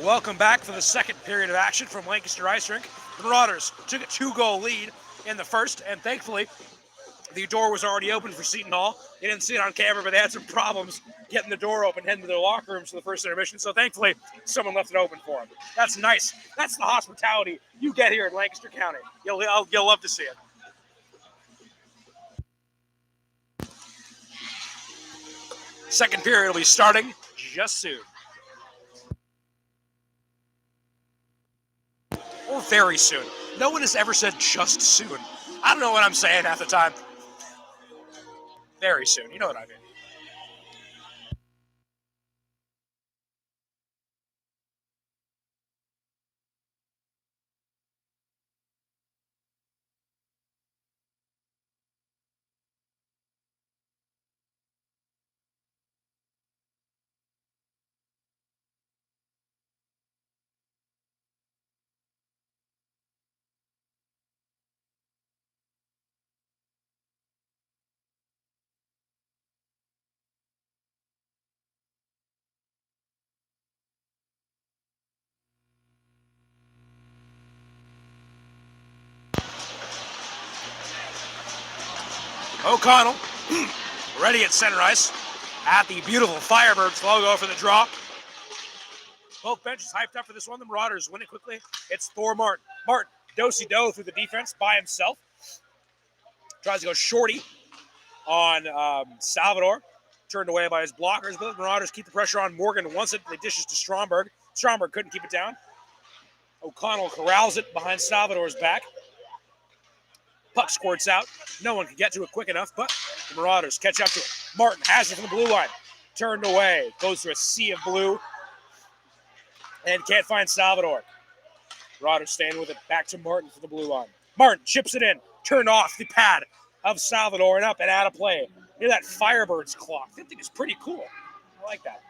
Welcome back for the second period of action from Lancaster Ice Rink. The Marauders took a 2-goal lead in the first, and thankfully, the door was already open for Seton Hall. They didn't see it on camera, but they had some problems getting the door open, heading to their locker rooms for the first intermission, so thankfully, someone left it open for them. That's nice. That's the hospitality you get here in Lancaster County. You'll love to see it. Second period will be starting just soon. Or very soon. No one has ever said just soon. I don't know what I'm saying half the time. Very soon. You know what I mean. O'Connell, ready at center ice, at the beautiful Firebirds logo for the draw. Both benches hyped up for this one. The Marauders win it quickly. It's Thor Martin. Martin, do-si-do through the defense by himself. Tries to go shorty on Salvador. Turned away by his blockers, but the Marauders keep the pressure on. Morgan wants it. They dishes to Stromberg. Stromberg couldn't keep it down. O'Connell corrals it behind Salvador's back. Puck squirts out. No one can get to it quick enough, but the Marauders catch up to it. Martin has it from the blue line. Turned away. Goes through a sea of blue. And can't find Salvador. Marauders staying with it. Back to Martin for the blue line. Martin chips it in. Turned off the pad of Salvador and up and out of play. Near that Firebirds clock. That thing is pretty cool. I like that.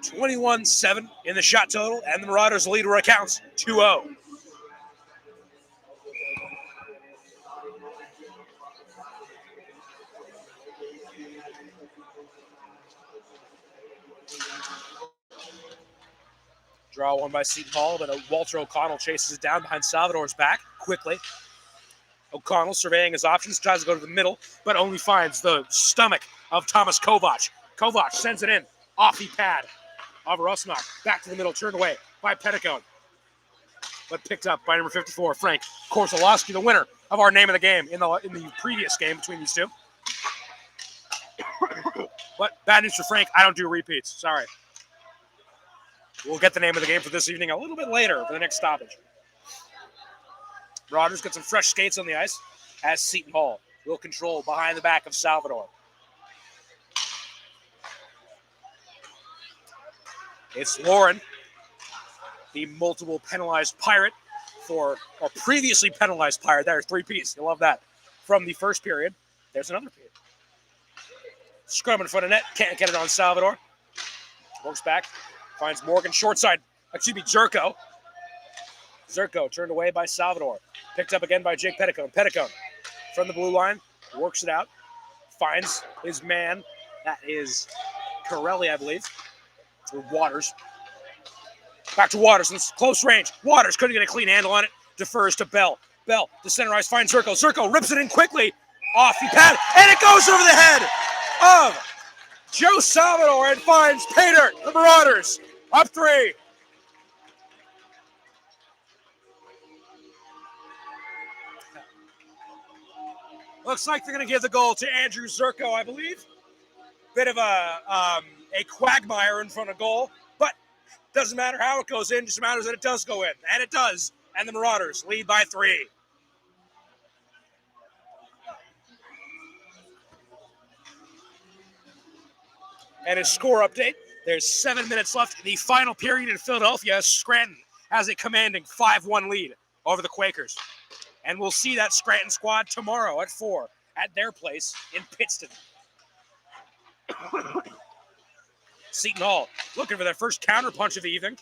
21-7 in the shot total, and the Marauders lead where it counts 2-0. Draw one by Seton Hall, but Walter O'Connell chases it down behind Salvador's back quickly. O'Connell surveying his options, tries to go to the middle, but only finds the stomach of Thomas Kovac. Kovac sends it in off the pad of Rusnak. Back to the middle, turned away by Petticone. But picked up by number 54, Frank Korsalowski, the winner of our name of the game in the previous game between these two. But bad news for Frank, I don't do repeats. Sorry. We'll get the name of the game for this evening a little bit later for the next stoppage. Marauders get some fresh skates on the ice as Seton Hall will control behind the back of Salvador. It's Lauren, the multiple penalized Pirate or previously penalized Pirate. There's 3 Ps. You'll love that. From the first period, there's another period. Scrum in front of net. Can't get it on Salvador. Works back. Finds Morgan short side. Zerko. Zerko turned away by Salvador. Picked up again by Jake Petticone. Petticone from the blue line. Works it out. Finds his man. That is Corelli, I believe. Or Waters. Back to Waters. It's close range. Waters couldn't get a clean handle on it. Defers to Bell. Bell to center ice. Finds Zerko. Zerko rips it in quickly. Off the pad. And it goes over the head of Joe Salvador and finds Pater. The Marauders up 3. Looks like they're going to give the goal to Andrew Zerko, I believe. Bit of a quagmire in front of goal, but doesn't matter how it goes in, just matters that it does go in, and it does. And the Marauders lead by 3. And a score update. There's 7 minutes left in the final period in Philadelphia. Scranton has a commanding 5-1 lead over the Quakers. And we'll see that Scranton squad tomorrow at 4 at their place in Pittston. Seton Hall looking for their first counterpunch of the evening.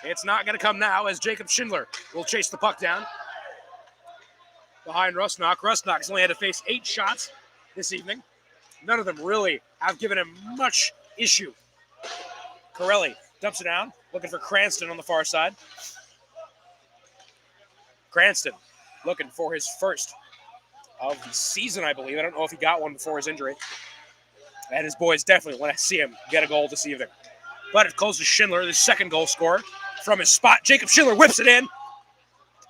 It's not going to come now as Jacob Schindler will chase the puck down behind Rusnak. Rusnak's only had to face 8 shots this evening. None of them really have given him much issue. Corelli dumps it down, looking for Cranston on the far side. Cranston looking for his first of the season, I believe. I don't know if he got one before his injury. And his boys definitely, when I see him, get a goal this evening. But it goes to Schindler, the second goal scorer. From his spot, Jacob Schindler whips it in.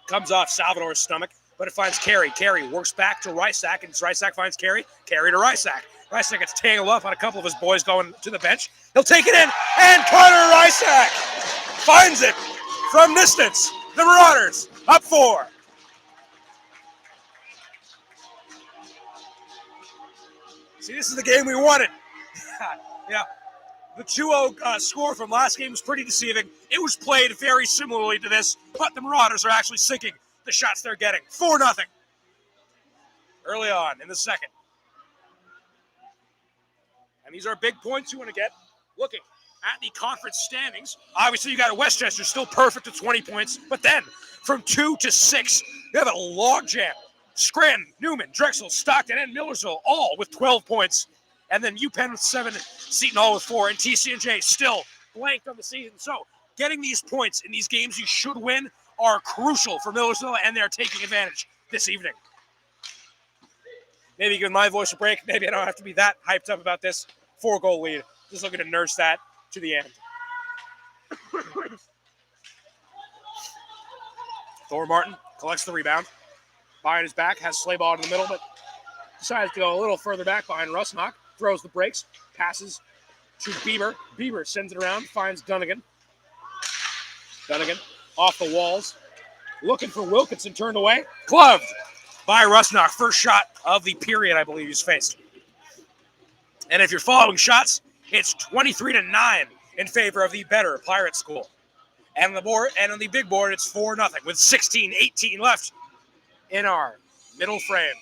Comes off Salvador's stomach, but it finds Carey. Carey works back to Rysak, and Rysak finds Carey. Carey to Rysak. Rysak gets tangled up on a couple of his boys going to the bench. He'll take it in, and Connor Rysak finds it from distance. The Marauders up 4. See, this is the game we wanted. Yeah. The 2-0 score from last game was pretty deceiving. It was played very similarly to this, but the Marauders are actually sinking the shots they're getting. 4-0 early on in the second. And these are big points you want to get. Looking at the conference standings, obviously you got Westchester still perfect at 20 points, but then from 2 to 6, you have a logjam. Scranton, Newman, Drexel, Stockton, and Millersville all with 12 points. And then UPenn with 7, Seton Hall with 4, and TC&J still blanked on the season. So getting these points in these games you should win are crucial for Millersville, and they're taking advantage this evening. Maybe give my voice a break. Maybe I don't have to be that hyped up about this 4-goal lead. Just looking to nurse that to the end. Thor Martin collects the rebound. Behind his back, has Slayball in the middle, but decides to go a little further back behind Rusnock. Throws the brakes, passes to Bieber. Bieber sends it around, finds Dunnigan. Dunnigan off the walls, looking for Wilkinson, turned away. Gloved by Rusnock. First shot of the period, I believe he's faced. And if you're following shots, it's 23-9 in favor of the better Pirate School. And on the big board, it's 4-0 with 16-18 left in our middle frame.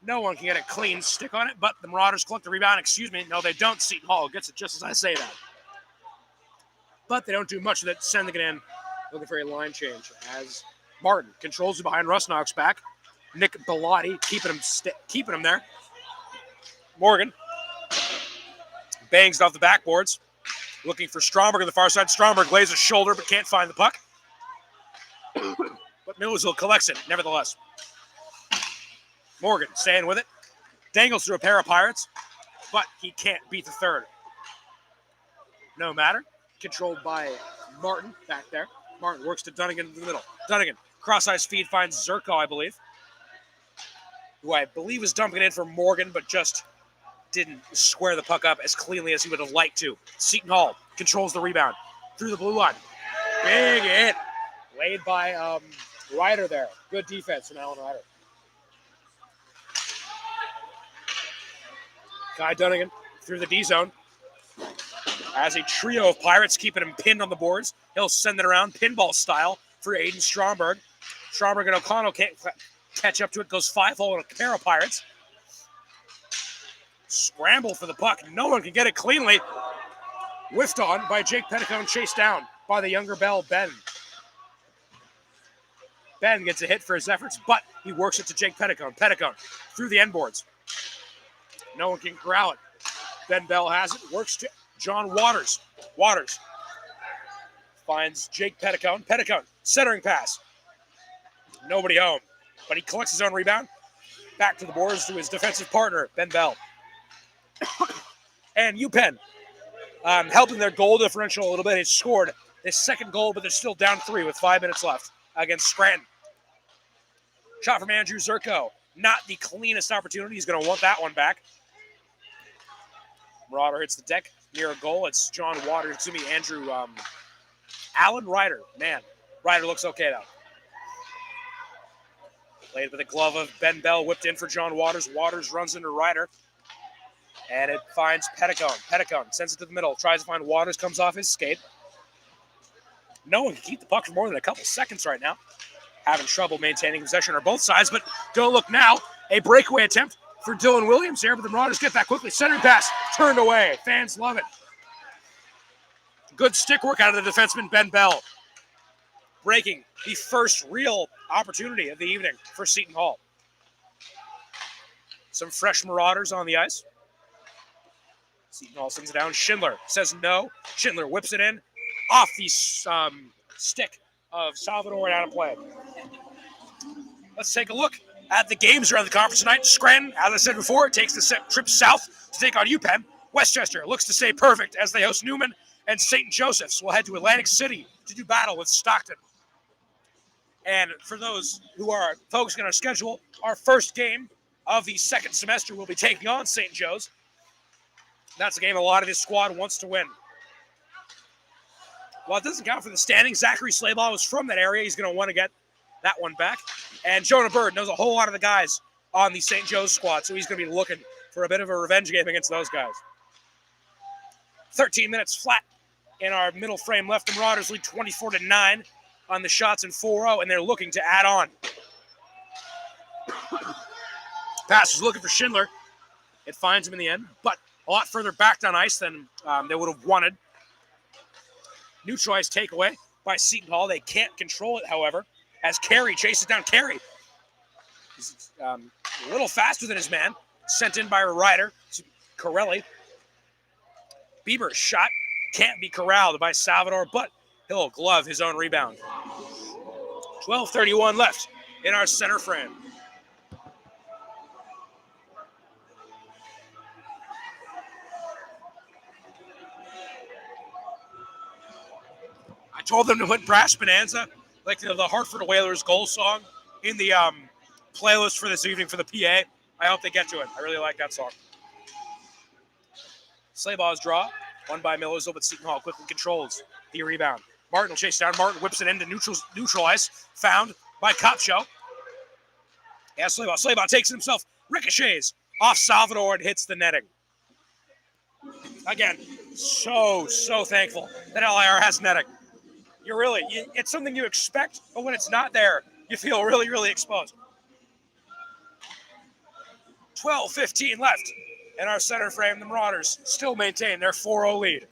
No one can get a clean stick on it, but the Marauders collect the rebound. Excuse me. No, they don't. Seton Hall gets it just as I say that. But they don't do much of it, sending it in. Looking for a line change as Martin controls it behind Rusnock's back. Nick Bellotti keeping him there. Morgan bangs it off the backboards. Looking for Stromberg on the far side. Stromberg lays his shoulder but can't find the puck. But Millersville collects it, nevertheless. Morgan staying with it. Dangles through a pair of Pirates, but he can't beat the third. No matter. Controlled by Martin back there. Martin works to Dunnigan in the middle. Dunnigan, cross-ice feed, finds Zerko, I believe. Who I believe is dumping it in for Morgan, but just didn't square the puck up as cleanly as he would have liked to. Seton Hall controls the rebound through the blue line. Big hit. Laid by Ryder there. Good defense from Alan Ryder. Kai Dunnigan through the D zone. As a trio of Pirates keeping him pinned on the boards. He'll send it around pinball style for Aiden Stromberg. Stromberg and O'Connell can't catch up to it. Goes 5-0 on a pair of Pirates. Scramble for the puck. No one can get it cleanly. Whiffed on by Jake Petticone. Chased down by the younger Bell, Ben. Ben gets a hit for his efforts, but he works it to Jake Petticone. Petticone through the end boards. No one can corral it. Ben Bell has it. Works to John Waters. Waters finds Jake Petticone. Petticone, centering pass. Nobody home, but he collects his own rebound. Back to the boards to his defensive partner, Ben Bell. And UPenn, helping their goal differential a little bit. He scored his second goal, but they're still down 3 with 5 minutes left against Scranton. Shot from Andrew Zerko. Not the cleanest opportunity. He's going to want that one back. Marauder hits the deck near a goal. It's John Waters. Andrew Alan Ryder. Man, Ryder looks okay now. Played with the glove of Ben Bell. Whipped in for John Waters. Waters runs into Ryder. And it finds Petticone. Petticone sends it to the middle. Tries to find Waters. Comes off his skate. No one can keep the puck for more than a couple seconds right now. Having trouble maintaining possession on both sides. But don't look now. A breakaway attempt for Dylan Williams here, but the Marauders get that quickly. Center pass turned away. Fans love it. Good stick work out of the defenseman, Ben Bell. Breaking the first real opportunity of the evening for Seton Hall. Some fresh Marauders on the ice. Seton Hall sends it down. Schindler says no. Schindler whips it in off the stick of Salvador and out of play. Let's take a look at the games around the conference tonight. Scranton, as I said before, takes the trip south to take on UPenn. Westchester looks to stay perfect as they host Newman, and St. Joseph's will head to Atlantic City to do battle with Stockton. And for those who are focusing on our schedule, our first game of the second semester will be taking on St. Joe's. That's a game a lot of this squad wants to win. While it doesn't count for the standings, Zachary Slaybaugh was from that area. He's going to want to get that one back. And Jonah Bird knows a whole lot of the guys on the St. Joe's squad, so he's going to be looking for a bit of a revenge game against those guys. 13 minutes flat in our middle frame left. The Marauders lead 24-9 on the shots in 4-0, and they're looking to add on. Pass was looking for Schindler. It finds him in the end, but a lot further back down ice than they would have wanted. Neutralized takeaway by Seton Hall. They can't control it, however, as Carey chases down Carey. He's a little faster than his man. Sent in by a rider, Corelli. Bieber's shot can't be corralled by Salvador, but he'll glove his own rebound. 12:31 left in our center frame. I told them to put Brass Bonanza, like the Hartford Whalers goal song, in the playlist for this evening for the PA. I hope they get to it. I really like that song. Slaybaugh's draw, won by Millersville, but Seton Hall quickly controls the rebound. Martin will chase down. Martin whips it into neutral ice. Found by Kopcho. Yeah, Slaybaugh. Slaybaugh takes it himself. Ricochets off Salvador and hits the netting. Again, so thankful that LIR has netting. It's something you expect, but when it's not there, you feel really, really exposed. 12:15 left in our center frame. The Marauders still maintain their 4-0 lead.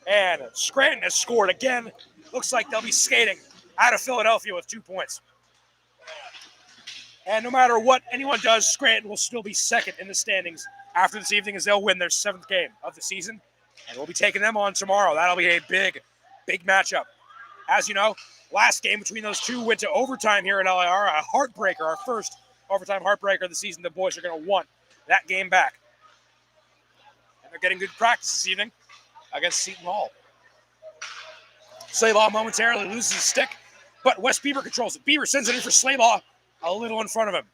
And Scranton has scored again. Looks like they'll be skating out of Philadelphia with 2 points. And no matter what anyone does, Scranton will still be second in the standings after this evening as they'll win their 7th game of the season. And we'll be taking them on tomorrow. That'll be a big matchup. As you know, last game between those two went to overtime here at LIR. A heartbreaker, our first overtime heartbreaker of the season. The boys are going to want that game back. And they're getting good practice this evening against Seton Hall. Slaybaugh momentarily loses his stick, but Wes Bieber controls it. Bieber sends it in for Slaybaugh, a little in front of him.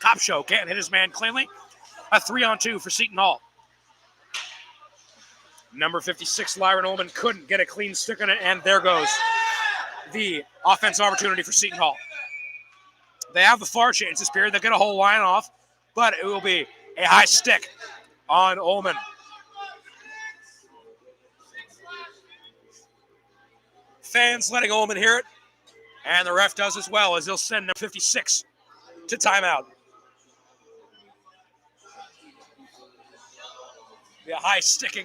Kopcho can't hit his man cleanly. A 3-on-2 for Seton Hall. Number 56, Lyron Ullman, couldn't get a clean stick on it, and there goes the offensive opportunity for Seton Hall. They have the far change this period. They'll get a whole line off, but it will be a high stick on Ullman. Fans letting Ullman hear it, and the ref does as well as he'll send number 56 to timeout. Be a high sticking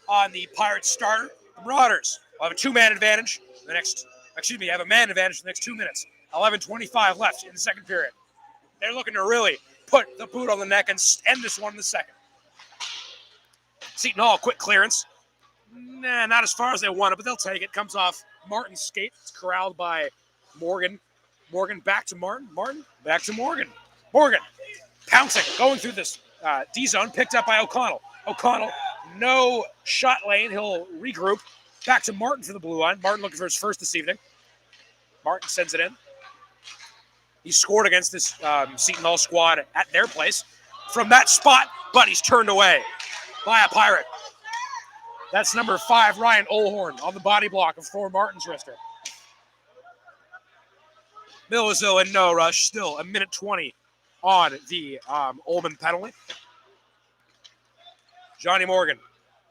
on the Pirates starter. The Marauders will have a two-man advantage have a man advantage for the next 2 minutes. 11:25 left in the second period. They're looking to really put the boot on the neck and end this one in the second. Seton Hall, quick clearance. Not as far as they wanted, but they'll take it. Comes off Martin's skate. It's corralled by Morgan. Morgan back to Martin. Martin back to Morgan. Morgan pouncing, going through this D-zone, picked up by O'Connell. O'Connell, no shot lane. He'll regroup. Back to Martin for the blue line. Martin looking for his first this evening. Martin sends it in. He scored against this Seton Hall squad at their place from that spot, but he's turned away by a Pirate. That's number 5, Ryan Olhorn, on the body block of Thor Martin's wrister. Millersville in no rush. Still a minute 20 on the Ullman penalty. Johnny Morgan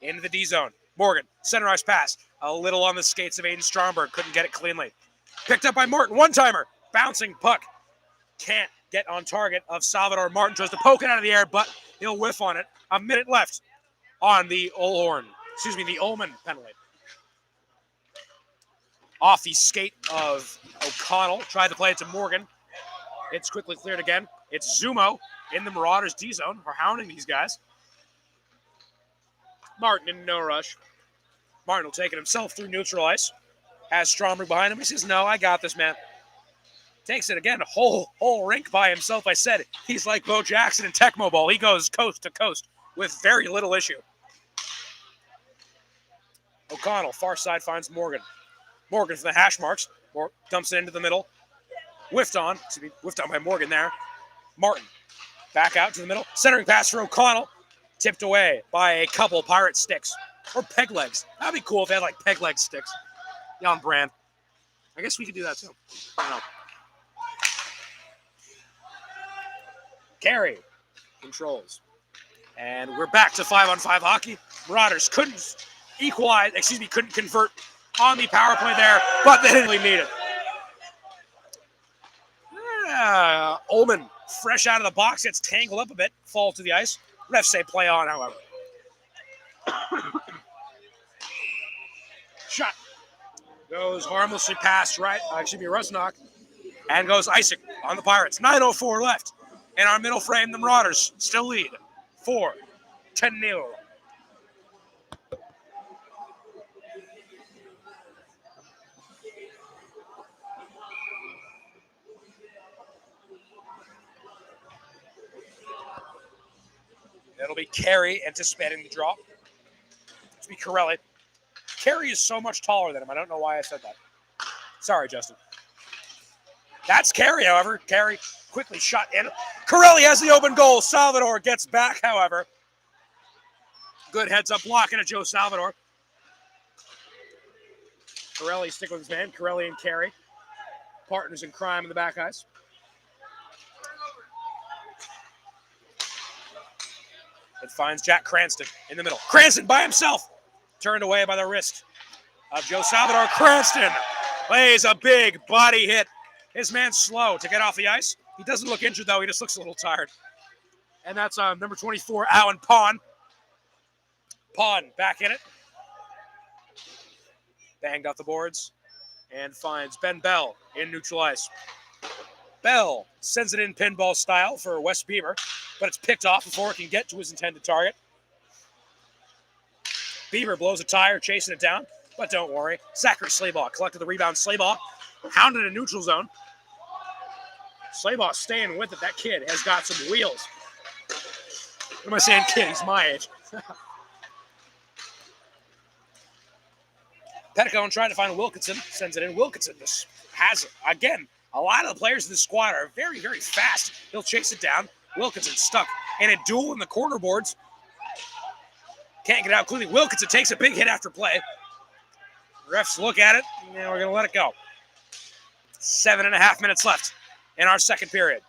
into the D-zone. Morgan, center ice pass. A little on the skates of Aiden Stromberg. Couldn't get it cleanly. Picked up by Martin. One-timer. Bouncing puck. Can't get on target of Salvador. Martin tries to poke it out of the air, but He'll whiff on it. A minute left on the the Ullman penalty. Off the skate of O'Connell. Tried to play it to Morgan. It's quickly cleared again. It's Zumo in the Marauders D zone. We're hounding these guys. Martin in no rush. Martin will take it himself through neutral ice. Has Stromberg behind him. He says, no, I got this, man. Takes it again. Whole rink by himself. I said it. He's like Bo Jackson in Tecmo Bowl. He goes coast to coast with very little issue. O'Connell, far side, finds Morgan. Morgan for the hash marks. Dumps it into the middle. Whiffed on by Morgan there. Martin, back out to the middle. Centering pass for O'Connell. Tipped away by a couple Pirate sticks. Or peg legs. That'd be cool if they had like peg leg sticks. Yeah, on brand. I guess we could do that too. I don't know. Carey controls. And we're back to 5-on-5 hockey. Marauders couldn't convert on the power play there, but they didn't really need it. Ullman, fresh out of the box, gets tangled up a bit, falls to the ice. Refs say play on, however. Shot. Goes harmlessly past Rusnock, and goes icing on the Pirates. 9:04 left. In our middle frame, the Marauders still lead 4-0. It'll be Carey anticipating the draw. It'll be Corelli. Carey is so much taller than him. I don't know why I said that. Sorry, Justin. That's Carey, however. Carey quickly shot in. Corelli has the open goal. Salvador gets back, however. Good heads-up block into Joe Salvador. Corelli sticking with his man. Corelli and Carey. Partners in crime in the back ice. It finds Jack Cranston in the middle. Cranston by himself. Turned away by the wrist of Joe Salvador. Cranston plays a big body hit. His man's slow to get off the ice. He doesn't look injured, though. He just looks a little tired. And that's number 24, Alan Pond. Pond back in it. Banged off the boards and finds Ben Bell in neutral ice. Bell sends it in pinball style for Wes Bieber, but it's picked off before it can get to his intended target. Bieber blows a tire, chasing it down, but don't worry. Zachary Slaybaugh collected the rebound. Slaybaugh hounded in neutral zone. Slaybaugh staying with it. That kid has got some wheels. What am I saying, kid? He's my age. Petticone trying to find Wilkinson. Sends it in. Wilkinson just has it. Again, a lot of the players in this squad are very, very fast. He'll chase it down. Wilkinson stuck in a duel in the corner boards. Can't get out clearly. Wilkinson takes a big hit after play. Refs look at it, and we're going to let it go. 7.5 minutes left in our second period.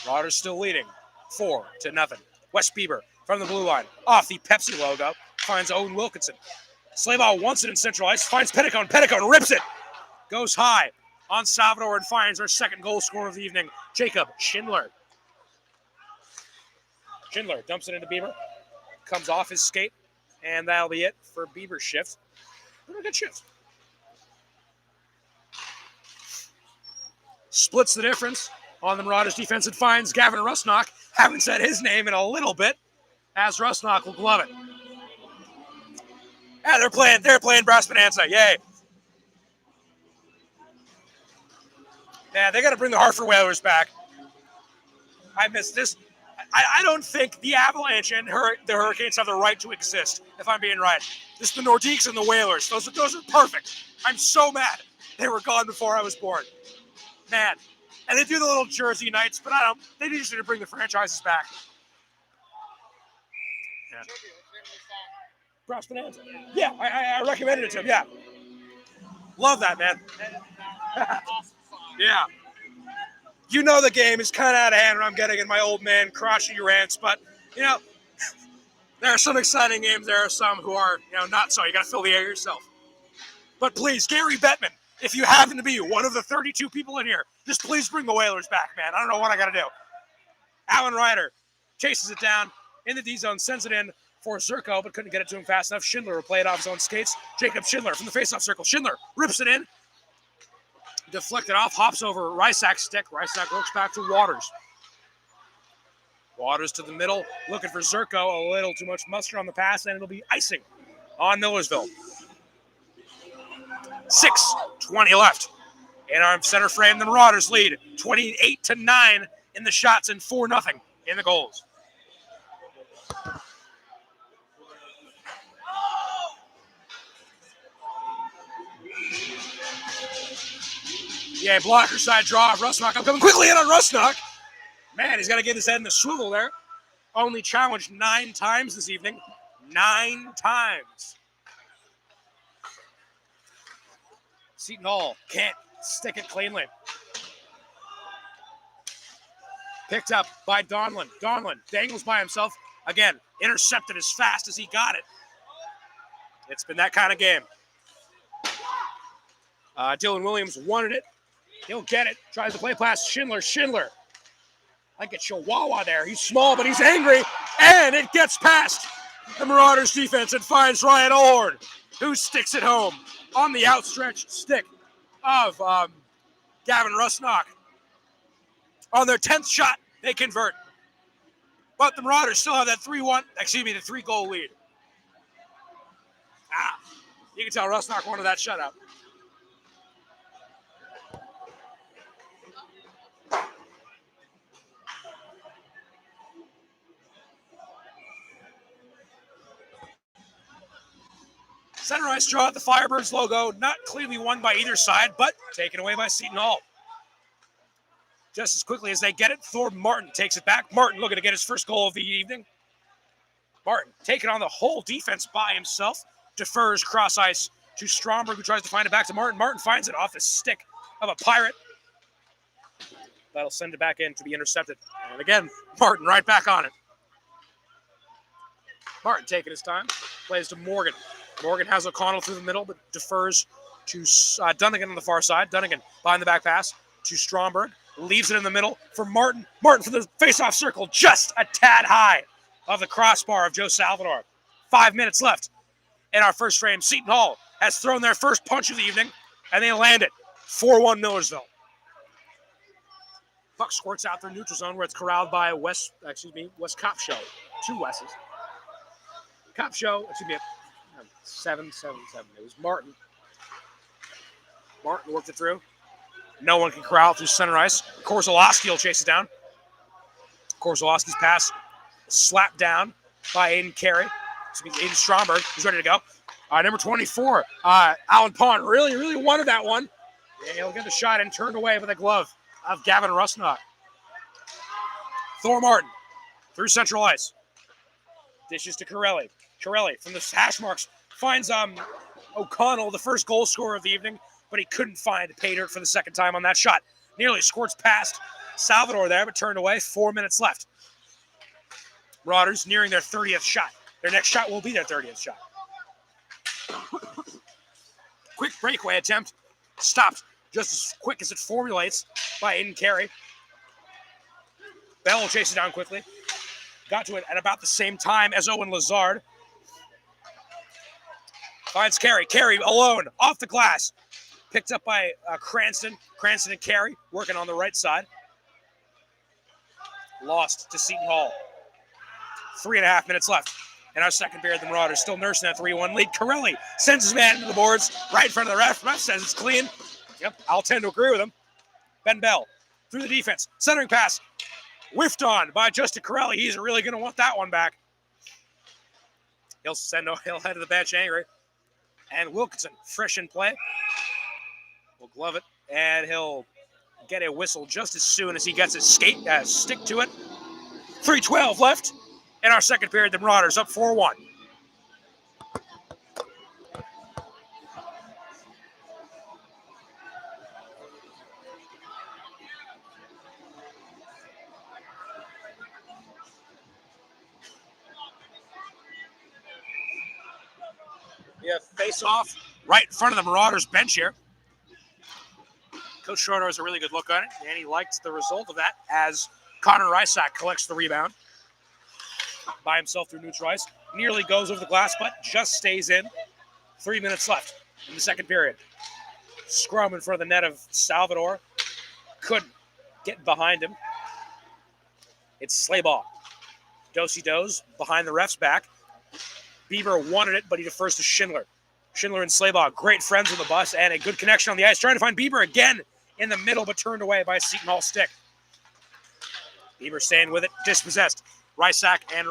Marauders still leading 4-0. Wes Bieber from the blue line. Off the Pepsi logo. Finds Owen Wilkinson. Slaybaugh wants it in central ice. Finds Petticone. Petticone rips it. Goes high on Salvador and finds our second goal scorer of the evening, Jacob Schindler. Schindler dumps it into Bieber. Comes off his skate. And that'll be it for Bieber's shift. Pretty good shift. Splits the difference on the Marauders defense and finds Gavin Rusnock. Haven't said his name in a little bit, as Rusnock will glove it. Yeah, they're playing Brass Bonanza. Yay. Yeah, they got to bring the Hartford Whalers back. I missed this. I don't think the Avalanche and the Hurricanes have the right to exist, if I'm being right. Just the Nordiques and the Whalers. Those are perfect. I'm so mad they were gone before I was born. Man. And they do the little Jersey nights, but they just need to bring the franchises back. Yeah. Brass Bonanza. Yeah, I recommended it to him, yeah. Love that, man. Yeah. You know the game is kind of out of hand when I'm getting in my old man crotchety rants, but, there are some exciting games. There are some who are, not so. You got to fill the air yourself. But please, Gary Bettman, if you happen to be one of the 32 people in here, just please bring the Whalers back, man. I don't know what I got to do. Alan Ryder chases it down in the D zone, sends it in for Zerko, but couldn't get it to him fast enough. Schindler will play it off his own skates. Jacob Schindler from the faceoff circle. Schindler rips it in, deflected off, hops over Rysak's stick. Rysak looks back to Waters. Waters to the middle, looking for Zerko. A little too much mustard on the pass, and it'll be icing on Millersville. 6:20 left in our center frame. The Marauders lead 28-9 in the shots and 4-0 in the goals. Yeah, blocker side draw of Rusnock. I'm coming quickly in on Rusnock. Man, he's got to get his head in the swivel there. Only challenged 9 times this evening. 9 times. Seton Hall can't stick it cleanly. Picked up by Donlin. Donlin dangles by himself. Again, intercepted as fast as he got it. It's been that kind of game. Dylan Williams wanted it. He'll get it. Tries to play past Schindler. Schindler. Like a chihuahua there. He's small, but he's angry. And it gets past the Marauders defense and finds Ryan Olhorn, who sticks it home on the outstretched stick of Gavin Rusnock. On their 10th shot, they convert. But the Marauders still have that 3-goal lead. You can tell Rusnock wanted that shutout. Center ice draw at the Firebirds logo, not clearly won by either side, but taken away by Seton Hall. Just as quickly as they get it, Thor Martin takes it back. Martin looking to get his first goal of the evening. Martin taking on the whole defense by himself, defers cross ice to Stromberg, who tries to find it back to Martin. Martin finds it off the stick of a Pirate. That'll send it back in to be intercepted. And again, Martin right back on it. Martin taking his time, plays to Morgan. Morgan has O'Connell through the middle, but defers to Dunnigan on the far side. Dunnigan behind the back pass to Stromberg. Leaves it in the middle for Martin. Martin for the face-off circle, just a tad high of the crossbar of Joe Salvador. 5 minutes left in our first frame. Seton Hall has thrown their first punch of the evening, and they land it. 4-1 Millersville. Puck squirts out their neutral zone where it's corralled by Wes Kopshow. 2 Wes's. Kopshow, 7-7-7. It was Martin. Martin worked it through. No one can corral through center ice. Korzalowski will chase it down. Korzalowski's pass slapped down by Aiden Carey. Aiden Stromberg is ready to go. Number 24, Alan Pond really wanted that one. Yeah, he'll get the shot and turned away by the glove of Gavin Rusnock. Thor Martin through central ice. Dishes to Corelli. Corelli from the hash marks finds O'Connell, the first goal scorer of the evening, but he couldn't find Paydirt for the second time on that shot. Nearly squirts past Salvador there, but turned away. 4 minutes left. Marauders nearing their 30th shot. Their next shot will be their 30th shot. Quick breakaway attempt. Stopped just as quick as it formulates by Aiden Carey. Bell will chase it down quickly. Got to it at about the same time as Owen Lazard. Finds Carey. Carey alone, off the glass. Picked up by Cranston. Cranston and Carey working on the right side. Lost to Seton Hall. 3.5 minutes left. In our second period, the Marauders still nursing that 3-1 lead. Corelli sends his man into the boards right in front of the ref. Ref says it's clean. Yep, I'll tend to agree with him. Ben Bell through the defense. Centering pass. Whiffed on by Justin Corelli. He's really going to want that one back. He'll head to the bench angry. And Wilkinson, fresh in play, will glove it, and he'll get a whistle just as soon as he gets his stick to it. 3:12 left in our second period. The Marauders up 4-1. We have face-off right in front of the Marauders bench here. Coach Schroeder has a really good look on it, and he liked the result of that as Connor Rysack collects the rebound by himself through neutral ice. Nearly goes over the glass, but just stays in. 3 minutes left in the second period. Scrum in front of the net of Salvador. Couldn't get behind him. It's Slaybaugh. Do-si-dos behind the ref's back. Bieber wanted it, but he defers to Schindler. Schindler and Slaybaugh, great friends on the bus, and a good connection on the ice. Trying to find Bieber again in the middle, but turned away by a Seton Hall stick. Bieber staying with it, dispossessed. Rysack and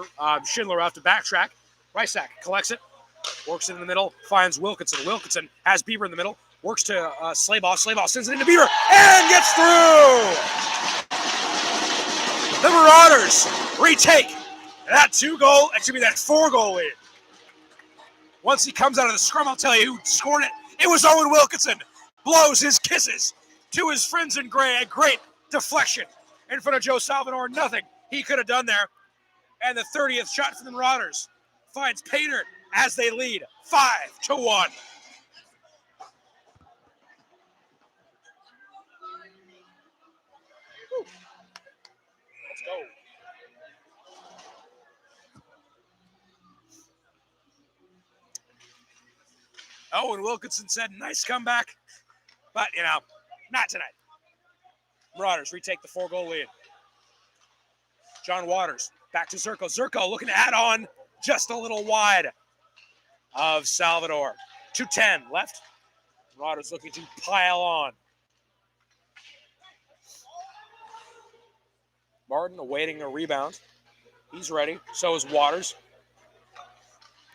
Schindler have to backtrack. Rysack collects it, works it in the middle, finds Wilkinson. Wilkinson has Bieber in the middle, works to Slaybaugh. Slaybaugh sends it into Bieber and gets through! The Marauders retake that 4-goal lead. Once he comes out of the scrum, I'll tell you who scored it. It was Owen Wilkinson. Blows his kisses to his friends in gray. A great deflection in front of Joe Salvador. Nothing he could have done there. And the 30th shot for the Marauders finds Pater as they lead 5-1. Let's go. Owen Wilkinson said, nice comeback, but, not tonight. Marauders retake the 4-goal lead. John Waters back to Zerko. Zerko looking to add on just a little wide of Salvador. 2:10 left. Marauders looking to pile on. Martin awaiting a rebound. He's ready. So is Waters.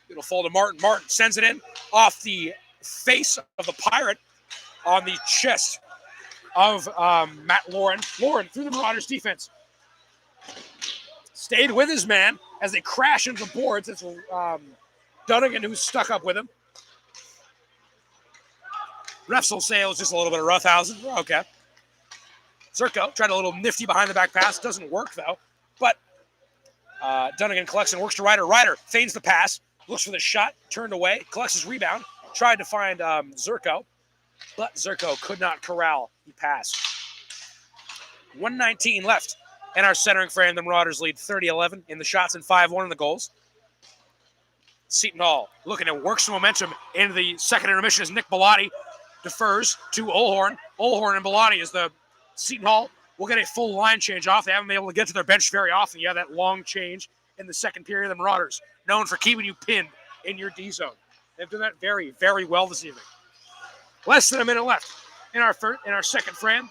It'll fall to Martin. Martin sends it in off the face of the Pirate on the chest of Matt Lauren. Lauren through the Marauders defense. Stayed with his man as they crash into the boards. It's Dunnigan who's stuck up with him. Refs will say it was just a little bit of roughhousing. Okay. Zerko tried a little nifty behind the back pass. Doesn't work, though. But Dunnigan collects and works to Ryder. Ryder feigns the pass. Looks for the shot. Turned away. Collects his rebound. Tried to find Zerko. But Zerko could not corral the pass. 1:19 left in our centering frame. The Marauders lead 30-11 in the shots and 5-1 in the goals. Seton Hall looking to work some momentum into the second intermission as Nick Bellotti defers to Olhorn. Olhorn and Bellotti as the Seton Hall will get a full line change off. They haven't been able to get to their bench very often. You have that long change in the second period. The Marauders, known for keeping you pinned in your D zone. They've done that very, very well this evening. Less than a minute left in our second frame.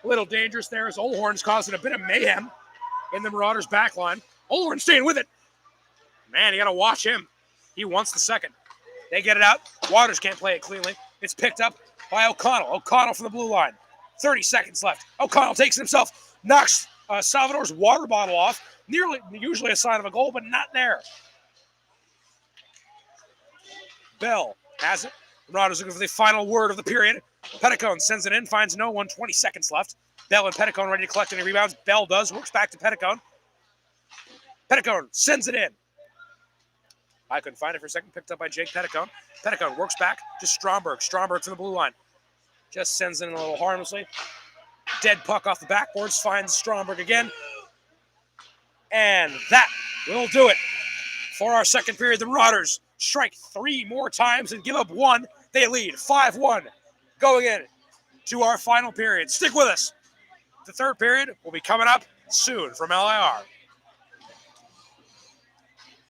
A little dangerous there as Olhorn's causing a bit of mayhem in the Marauders' back line. Olhorn staying with it. Man, you got to watch him. He wants the second. They get it out. Waters can't play it cleanly. It's picked up by O'Connell. O'Connell from the blue line. 30 seconds left. O'Connell takes it himself. Knocks Salvador's water bottle off. Usually a sign of a goal, but not there. Bell has it. The Marauders looking for the final word of the period. Petticone sends it in, finds no one. 20 seconds left. Bell and Petticone ready to collect any rebounds. Bell does. Works back to Petticone. Petticone sends it in. I couldn't find it for a second. Picked up by Jake Petticone. Petticone works back to Stromberg. Stromberg to the blue line. Just sends in a little harmlessly. Dead puck off the backboards. Finds Stromberg again. And that will do it for our second period. The Marauders strike 3 more times and give up 1. They lead 5-1 going in to our final period. Stick with us. The third period will be coming up soon from LIR.